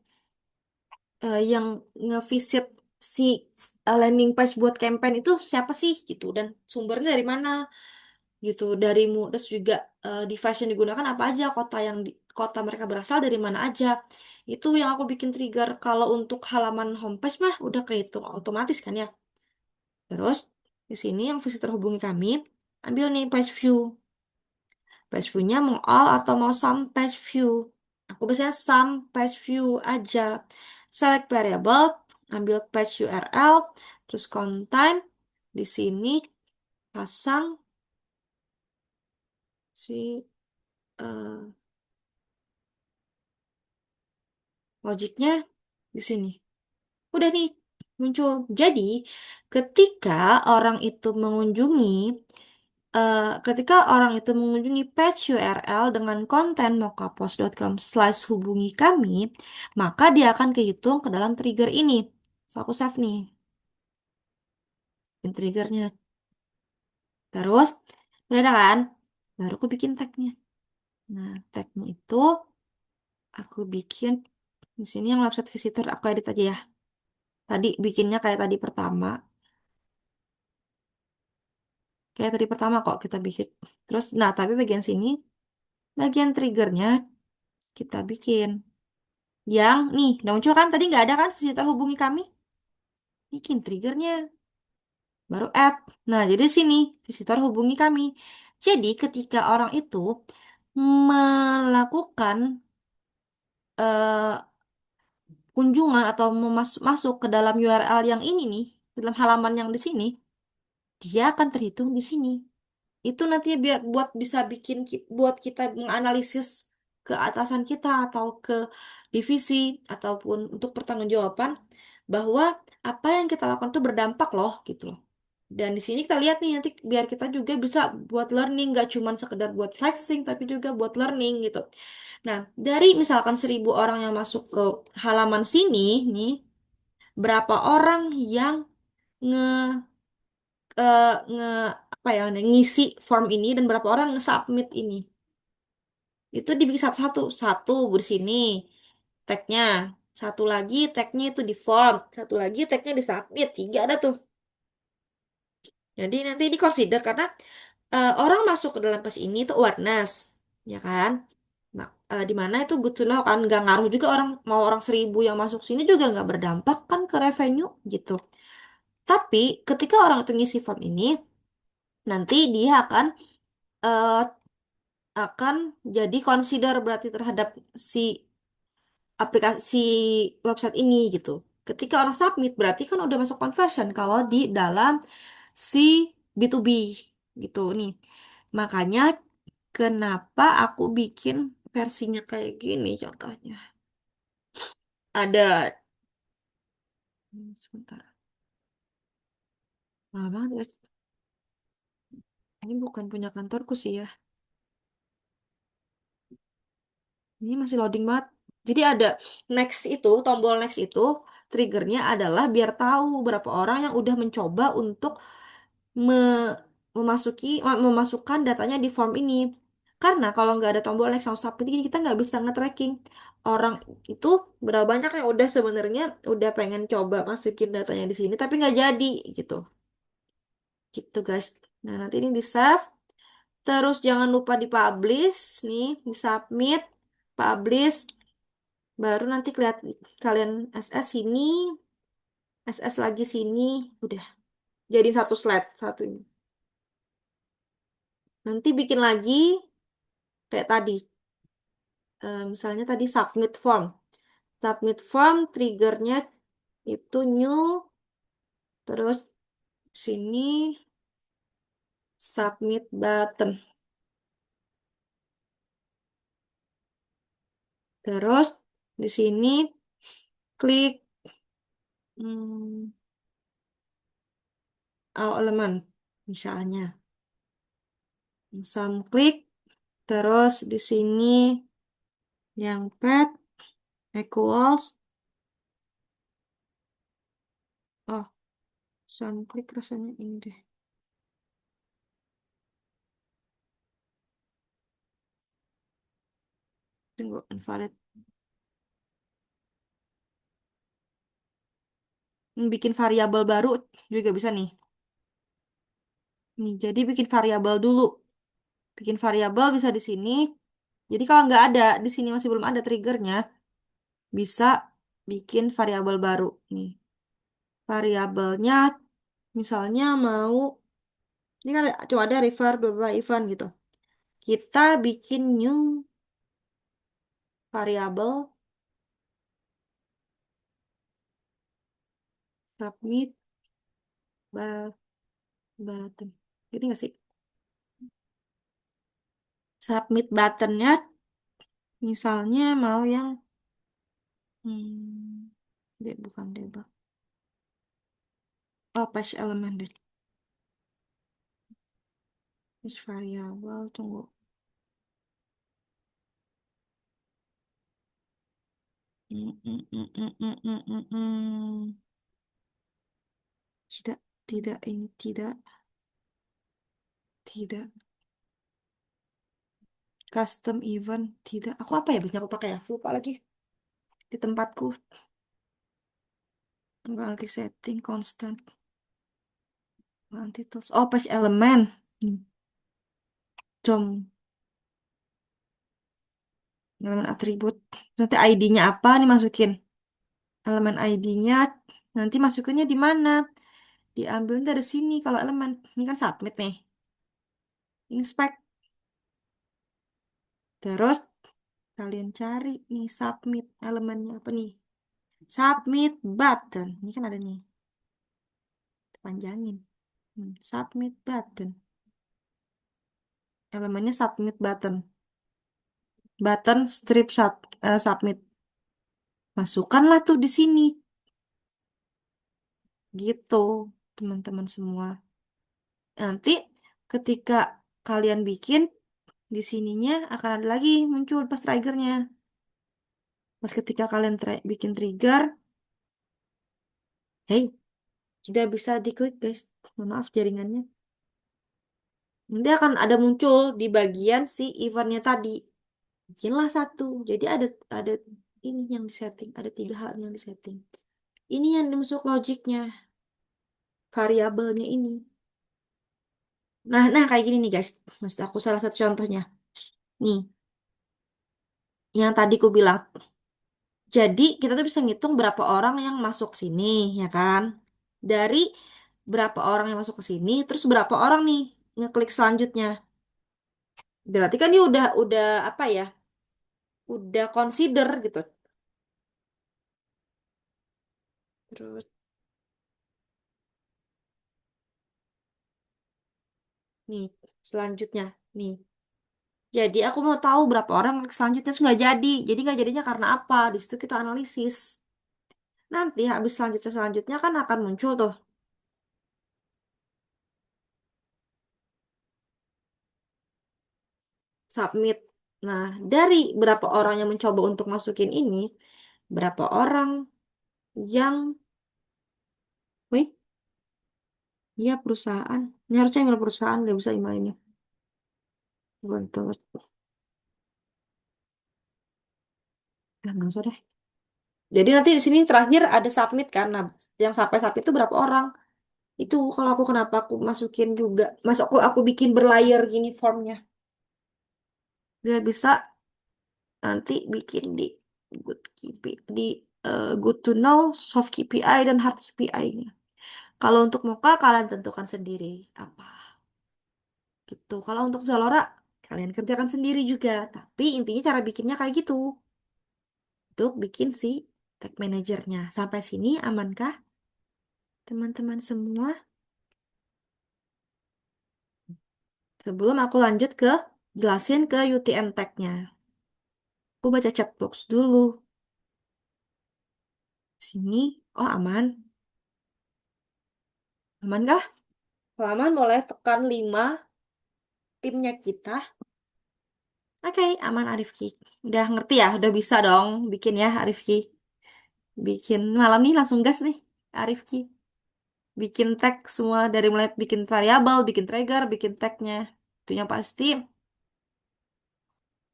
yang ngevisit si landing page buat campaign itu siapa sih gitu dan sumbernya dari mana gitu terus juga device yang digunakan apa aja kota mereka berasal dari mana aja. Itu yang aku bikin trigger. Kalau untuk halaman homepage mah udah kehitung otomatis kan ya. Terus di sini yang visitor hubungi kami, ambil nih page view. Page view-nya mau all atau mau some page view. Aku biasanya some page view aja. Select variable, ambil page URL, terus content. Di sini pasang si eh, logiknya di sini. Udah nih muncul. Jadi, ketika orang itu mengunjungi ketika orang itu mengunjungi page URL dengan konten mokapost.com/hubungi kami, maka dia akan kehitung ke dalam trigger ini. So, aku save nih, in triggernya. Terus, udah ada kan? Baru aku bikin tagnya. Nah, tagnya itu aku bikin di sini yang website visitor aku edit aja ya. Tadi bikinnya kayak tadi pertama. Kayak tadi pertama kok kita bikin. Terus, nah tapi bagian sini, bagian triggernya kita bikin. Yang nih, udah muncul kan? Tadi nggak ada kan visitor hubungi kami? Bikin triggernya, baru add. Nah, jadi sini, visitor hubungi kami. Jadi, ketika orang itu melakukan eh, kunjungan atau masuk ke dalam URL yang ini nih, dalam halaman yang di sini, dia akan terhitung di sini. Itu nanti biar buat bisa bikin buat kita menganalisis ke atasan kita atau ke divisi ataupun untuk pertanggungjawaban bahwa apa yang kita lakukan itu berdampak loh gitu loh. Dan di sini kita lihat nih nanti biar kita juga bisa buat learning gak cuma sekedar buat flexing tapi juga buat learning gitu. Nah, dari misalkan 1.000 orang yang masuk ke halaman sini nih, berapa orang yang nge eh, nge apa ya ngisi form ini dan berapa orang nge-submit ini. Itu dibikin satu-satu. Satu di sini tagnya. Satu lagi tagnya itu di form. Satu lagi tagnya di submit. Tiga ada tuh. Jadi nanti di consider karena orang masuk ke dalam page ini itu awareness. Ya kan? Nah, di mana itu good to know kan nggak ngaruh juga orang mau orang 1.000 yang masuk sini juga nggak berdampak kan ke revenue gitu. Tapi ketika orang itu ngisi form ini, nanti dia eh, akan jadi consider berarti terhadap si aplikasi website ini gitu. Ketika orang submit berarti kan udah masuk conversion kalau di dalam si B2B gitu nih. Makanya kenapa aku bikin versinya kayak gini contohnya. Ada sebentar. Lama banget guys. Ini bukan punya kantorku sih ya. Ini masih loading banget. Jadi ada next itu, tombol next itu, triggernya adalah biar tahu berapa orang yang udah mencoba untuk me- memasukkan datanya di form ini. Karena kalau nggak ada tombol next atau submit ini kita nggak bisa nge-tracking orang itu berapa banyak yang udah sebenarnya udah pengen coba masukin datanya di sini tapi nggak jadi gitu. Gitu guys. Nah nanti ini di save. Terus jangan lupa di publish nih, di submit, publish. Baru nanti kalian SS sini, SS lagi sini, udah jadi satu slide satu ini. Nanti bikin lagi kayak tadi. Misalnya tadi submit form. Submit form triggernya itu new, terus sini submit button. Terus di sini klik hmm, all element misalnya. Some klik, terus di sini yang pet equals oh some klik rasanya ini deh. Tunggu invalid. Bikin variabel baru juga bisa nih. Nih, jadi bikin variabel dulu. Bikin variabel bisa di sini. Jadi kalau nggak ada di sini masih belum ada triggernya, bisa bikin variabel baru nih. Variabelnya misalnya mau ini kan cuma ada refer bla bla event gitu. Kita bikin new variabel submit ba- button. Gitu nggak sih? Submit buttonnya misalnya mau yang bukan debug. Oh, patch element deh. Patch variabel tunggu. Hmm, hmm, hmm, hmm, hmm, hmm, hmm, hmm. Tidak, tidak ini tidak custom event tidak. Aku apa ya biasanya aku pakai ya? Lupa lagi di tempatku. Ganti setting constant. Ganti tools. Oh, patch element. Hmm. Com. Elemen atribut. Nanti ID-nya apa nih masukin? Elemen ID-nya nanti masukinnya di mana? Diambil dari sini kalau elemen. Ini kan submit nih. Inspect. Terus kalian cari nih submit elemennya apa nih? Submit button. Ini kan ada nih. Panjangin. Submit button. Elemennya submit button. Button strip submit. Masukkanlah tuh di sini. Gitu, teman-teman semua. Nanti ketika kalian bikin di sininya akan ada lagi muncul pas triggernya. Pas ketika kalian bikin trigger, hey, tidak bisa diklik guys. Mohon maaf jaringannya. Nanti akan ada muncul di bagian si eventnya tadi. Bikinlah satu. Jadi ada ini yang disetting, ada tiga hal yang disetting. Ini yang dimasuk logiknya, variabelnya ini. Nah kayak gini nih guys. Maksud aku salah satu contohnya. Nih, yang tadi ku bilang. Jadi kita tuh bisa ngitung berapa orang yang masuk sini, ya kan? Dari berapa orang yang masuk ke sini, terus berapa orang nih ngeklik selanjutnya. Berarti kan dia udah apa ya? Udah consider gitu. Terus nih selanjutnya nih. Jadi aku mau tahu berapa orang yang selanjutnya terus nggak jadi. Jadi nggak jadinya karena apa? Di situ kita analisis. Nanti habis selanjutnya kan akan muncul tuh submit. Nah, dari berapa orang yang mencoba untuk masukin ini, berapa orang yang, wait, iya perusahaan. Ini harusnya email perusahaan, nggak bisa email ini. Bentuk, nggak usah deh. Jadi nanti di sini terakhir ada submit kan, nah, yang sampai submit itu berapa orang? Itu kalau aku kenapa aku masukin juga, masuk aku bikin berlayer gini formnya, biar bisa nanti bikin di good KPI, di good to know, soft KPI dan hard KPI-nya. Kalau untuk muka kalian tentukan sendiri apa gitu. Kalau untuk Zalora kalian kerjakan sendiri juga. Tapi intinya cara bikinnya kayak gitu. Untuk bikin si tag manajernya. Sampai sini amankah teman-teman semua? Sebelum aku lanjut ke jelasin ke UTM tag-nya. Aku baca chat box dulu. Sini, oh aman. Aman kah? Kalau aman boleh tekan 5 timnya kita. Oke, aman Arifki. Udah ngerti ya? Udah bisa dong bikin ya Arifki. Bikin malam nih langsung gas nih Arifki. Bikin tag semua dari mulai bikin variabel, bikin trigger, bikin tagnya. Itu yang pasti.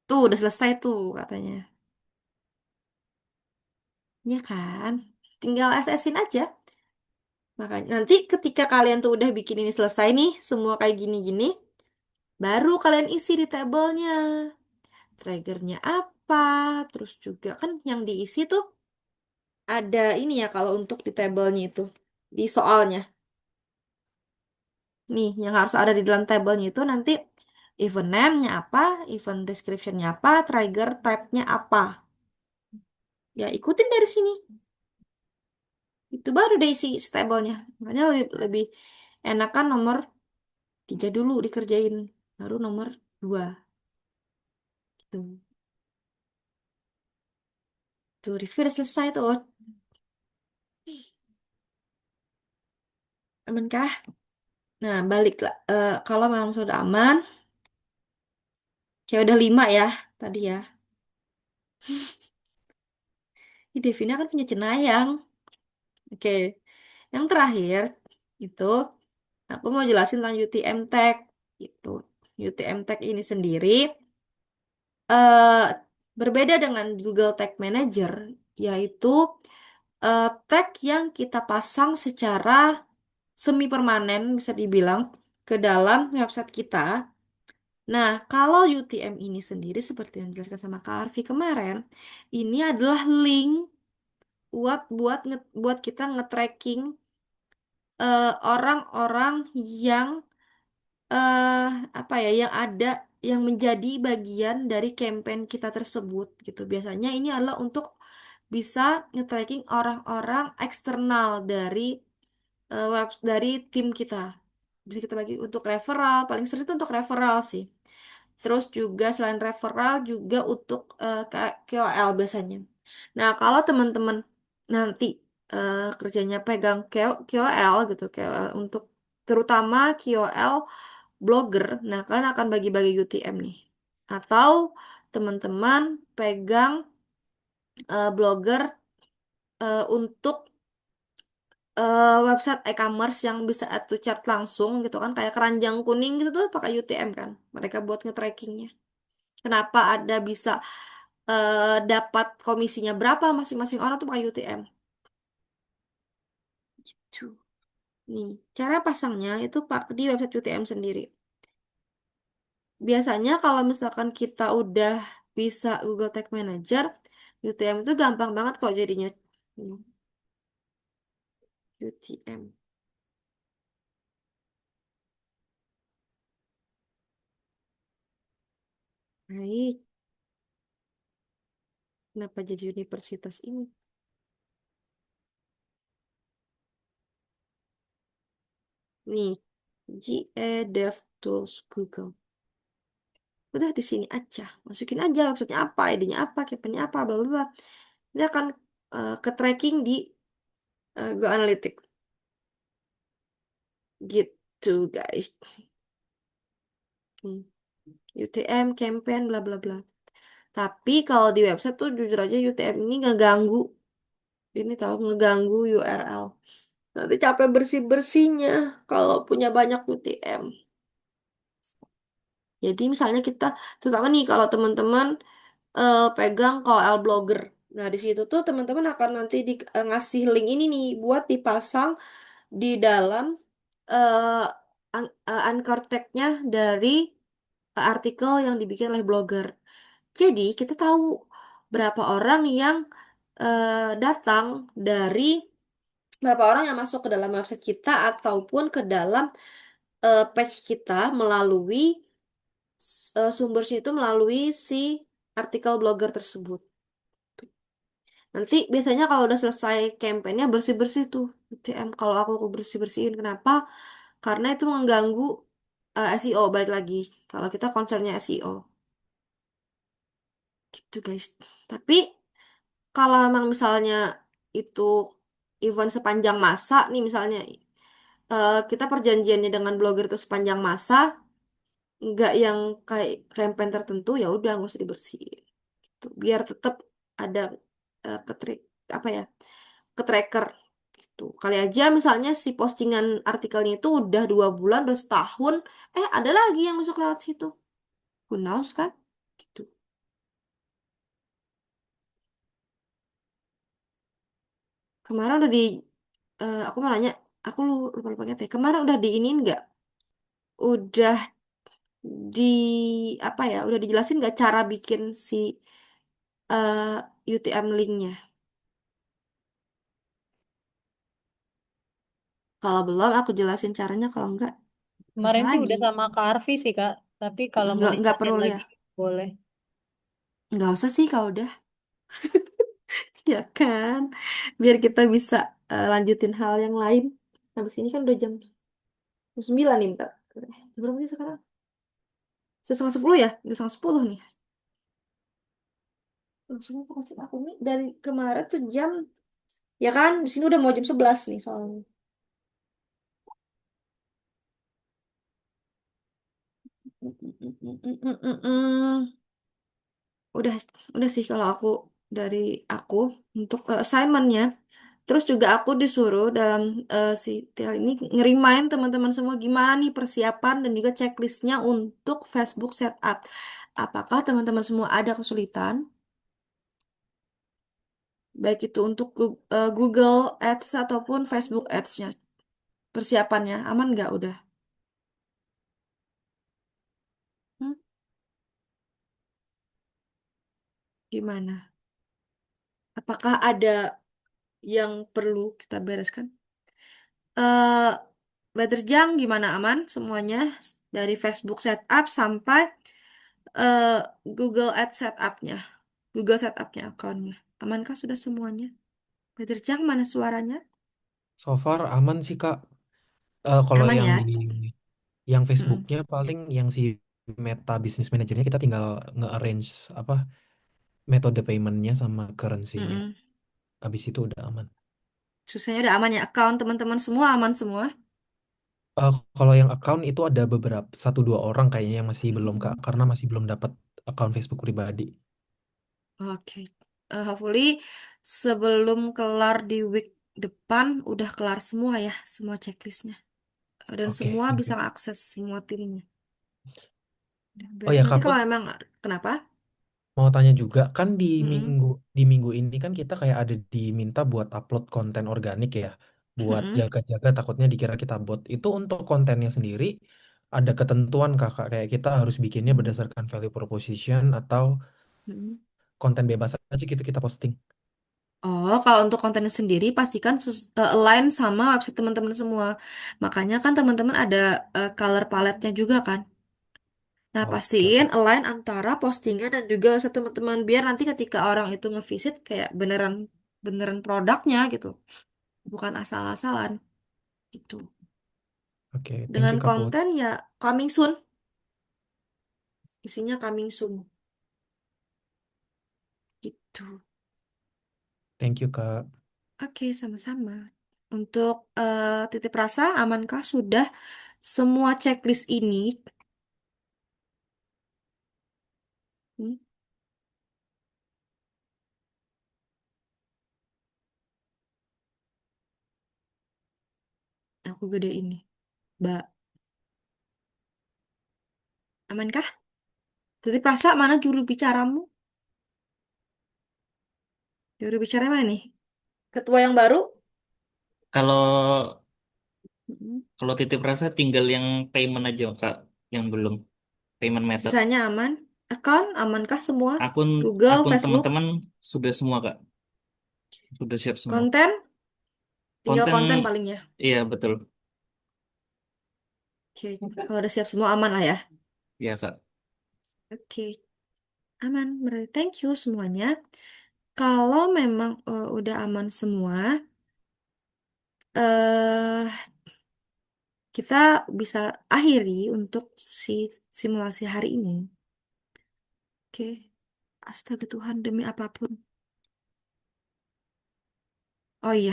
Tuh udah selesai tuh katanya. Ya kan? Tinggal SS-in aja. Makanya nanti ketika kalian tuh udah bikin ini selesai nih, semua kayak gini-gini, baru kalian isi di tabelnya. triggernya apa, terus juga kan yang diisi tuh ada ini ya kalau untuk di tabelnya itu, di soalnya. Nih, yang harus ada di dalam tabelnya itu nanti event name-nya apa, event description-nya apa, trigger type-nya apa. Ya, ikutin dari sini. Itu baru udah isi tabelnya. Makanya lebih enakan nomor 3 dulu dikerjain. Baru nomor 2. Tuh. Tuh, review udah selesai tuh. Aman kah? Nah, balik lah. Kalau memang sudah aman, kayak udah 5 ya tadi ya. Ini Devina kan punya Cenayang. Oke. Yang terakhir itu aku mau jelasin tentang UTM Tag. Itu UTM Tag ini sendiri eh berbeda dengan Google Tag Manager, yaitu tag yang kita pasang secara semi permanen bisa dibilang ke dalam website kita. Nah, kalau UTM ini sendiri seperti yang dijelaskan sama Kak Arfi kemarin, ini adalah link buat kita nge-tracking orang-orang yang eh apa ya yang ada yang menjadi bagian dari campaign kita tersebut gitu. Biasanya ini adalah untuk bisa nge-tracking orang-orang eksternal dari dari tim kita. Bisa kita bagi untuk referral, paling sering itu untuk referral sih. Terus juga selain referral juga untuk KOL biasanya. Nah, kalau teman-teman nanti kerjanya pegang KOL gitu, KOL untuk terutama KOL blogger, nah kalian akan bagi-bagi UTM nih. Atau teman-teman pegang blogger untuk website e-commerce yang bisa add to chart langsung gitu kan, kayak keranjang kuning gitu tuh pakai UTM kan. Mereka buat nge-trackingnya. Kenapa ada bisa dapat komisinya berapa masing-masing orang tuh pakai UTM. Gitu. Nih, cara pasangnya itu pak di website UTM sendiri. Biasanya kalau misalkan kita udah bisa Google Tag Manager, UTM itu gampang banget kok jadinya. Hmm, UTM. Baik, kenapa jadi universitas ini? Nih, GE DevTools Google. Udah di sini aja, masukin aja websitenya apa, ID-nya apa, campaign-nya apa, bla bla bla. Ini akan ke tracking di Google Analytics. Gitu guys. Hmm. UTM, campaign, bla bla bla. Tapi kalau di website tuh jujur aja UTM ini ngeganggu. Ini tahu ngeganggu URL. Nanti capek bersih-bersihnya kalau punya banyak UTM. Jadi misalnya kita, terutama nih kalau teman-teman pegang KOL blogger. Nah di situ tuh teman-teman akan nanti ngasih link ini nih buat dipasang di dalam eh anchor tag-nya dari artikel yang dibikin oleh blogger. Jadi kita tahu berapa orang yang datang dari berapa orang yang masuk ke dalam website kita ataupun ke dalam page kita melalui sumbernya itu melalui si artikel blogger tersebut. Nanti biasanya kalau udah selesai campaignnya bersih-bersih tuh UTM. Kalau aku bersih-bersihin, kenapa? Karena itu mengganggu SEO balik lagi. Kalau kita concernnya SEO, gitu guys. Tapi kalau memang misalnya itu event sepanjang masa nih misalnya kita perjanjiannya dengan blogger itu sepanjang masa, nggak yang kayak campaign tertentu ya udah nggak usah dibersihin. Gitu. Biar tetap ada ketrik apa ya ke tracker gitu. Kali aja misalnya si postingan artikelnya itu udah 2 bulan, udah setahun, ada lagi yang masuk lewat situ. Who knows kan? Gitu. Kemarin udah aku mau nanya, aku lupa lupa ingat ya. Kemarin udah diinin nggak? Udah di apa ya, udah dijelasin nggak cara bikin si UTM linknya? Kalau belum, aku jelasin caranya. Kalau enggak, bisa Kemarin sih lagi. udah sama Kak Arfi sih, Kak. Tapi kalau mau Nggak ditanya perlu ya. lagi, boleh. Nggak usah sih kalau udah. Ya kan? Biar kita bisa lanjutin hal yang lain. Habis ini kan udah jam 9 nih, bentar. Jam berapa sih sekarang? Setengah 10 ya? Udah setengah 10 nih. Langsung aku nih dari kemarin tuh jam, ya kan? Di sini udah mau jam 11 nih soalnya. Udah, udah sih kalau aku dari aku untuk assignmentnya. Terus juga aku disuruh dalam si tel ini ngerimain teman-teman semua gimana nih persiapan dan juga checklistnya untuk Facebook setup. Apakah teman-teman semua ada kesulitan? Baik itu untuk Google Ads ataupun Facebook Ads-nya. Persiapannya aman nggak udah? Hmm? Gimana? Apakah ada yang perlu kita bereskan? eh Jang gimana aman semuanya dari Facebook setup sampai eh, Google Ads setupnya, Google setupnya akunnya. Amankah sudah semuanya? Jang mana suaranya? So far aman sih Kak. Kalau Aman yang di ya? yang Mm-mm. Facebooknya paling yang si Meta Business Manajernya kita tinggal nge-arrange apa metode paymentnya sama currency-nya. Mm-mm. Habis itu udah aman. Susahnya udah aman ya? Account teman-teman semua aman semua? Kalau yang account itu ada beberapa satu dua orang kayaknya yang masih belum Kak, Mm-mm. karena masih belum dapat account Facebook pribadi. Oke. Hopefully sebelum kelar di week depan udah kelar semua ya, semua checklistnya. Dan Oke, semua thank bisa you. akses semua timnya. Oh Beres. ya Nanti Kak kalau Put, memang kenapa? mau tanya juga kan di Mm-mm. minggu ini kan kita kayak ada diminta buat upload konten organik ya, buat Mm-mm. jaga-jaga takutnya dikira kita bot. Itu untuk kontennya sendiri ada ketentuan Kakak kayak kita harus bikinnya Mm-mm. berdasarkan value proposition atau Mm-mm. konten bebas aja gitu kita posting. Oh, kalau untuk kontennya sendiri pastikan align sama website teman-teman semua. Makanya kan teman-teman ada color palette-nya juga kan. Nah, Oke, pastiin oke. align antara postingan dan juga website teman-teman biar nanti ketika orang itu ngevisit kayak beneran beneran produknya gitu. Bukan asal-asalan gitu. Oke, thank Dengan you Kak Put. konten ya coming soon, isinya coming soon gitu. Thank you Kak. Oke, sama-sama. Untuk titip rasa, amankah sudah semua checklist ini? Nih, aku gede ini. Mbak, amankah? Titip rasa, mana juru bicaramu? Juru bicara mana nih? Ketua yang baru? Kalau Mm-mm. kalau titip rasa tinggal yang payment aja Kak, yang belum payment method. Sisanya aman? Account, amankah semua? Akun Google, akun Facebook, teman-teman sudah semua Kak, sudah siap semua. konten? Tinggal Konten konten palingnya. iya betul. Oke, kalau udah siap semua aman lah ya. Ya Kak. Oke, aman. Berarti thank you semuanya. Kalau memang udah aman semua, eh kita bisa akhiri untuk si simulasi hari ini. Oke, astaga Tuhan demi apapun. Oh iya,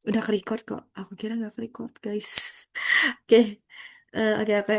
udah ke record kok. Aku kira nggak ke record guys. Oke, oke oke.